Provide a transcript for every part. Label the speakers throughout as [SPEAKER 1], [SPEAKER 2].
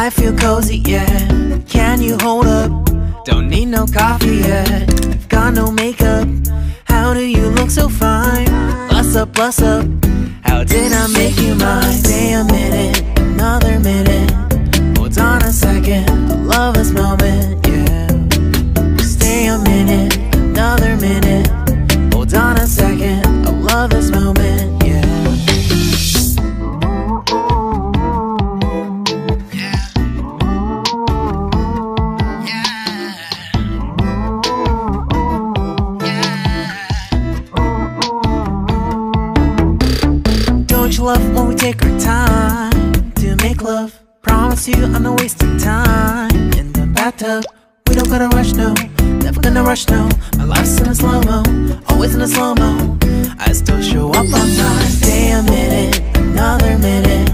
[SPEAKER 1] I feel cozy, yeah. Can you hold up? Don't need no coffee yet. Got no makeup. How do you look so fine? Bust up, bust up. How did I make you mine? Stay a minute, another minute. Hold on a second, I love this moment, yeah. Stay a minute, another minute. Hold on a second, I love this moment, yeah. Don't you love when we take our time to make love? Promise you I'm not wasting time in the bathtub. We don't gotta rush, no. Never gonna rush, no. My life's in a slow-mo, always in a slow-mo. I still show up on time. Stay a minute, another minute.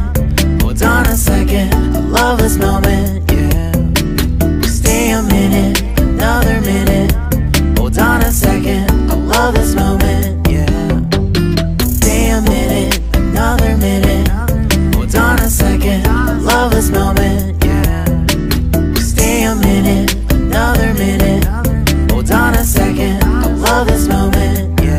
[SPEAKER 1] Hold on a second, I love this moment, yeah. Stay a minute, another minute. Hold on a second, I love this moment, yeah. Stay a minute, another minute. Hold on a second, I love this moment, yeah. Stay a minute, another minute. Hold on a second, I love this moment, yeah.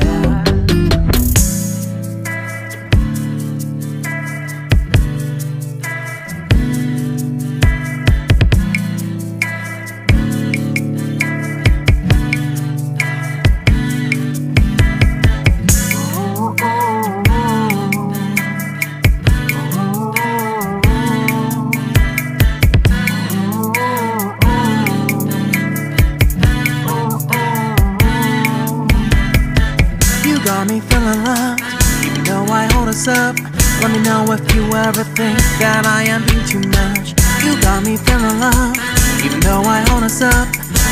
[SPEAKER 1] Got me feeling loved, even though I hold us up. Let me know if you ever think that I am being too much. You got me feeling loved, even though I hold us up.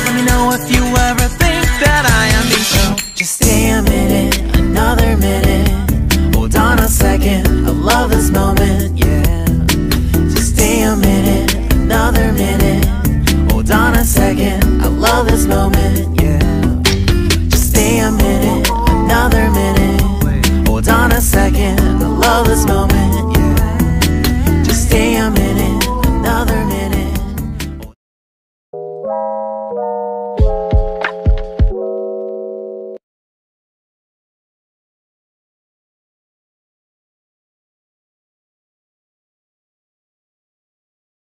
[SPEAKER 1] Let me know if you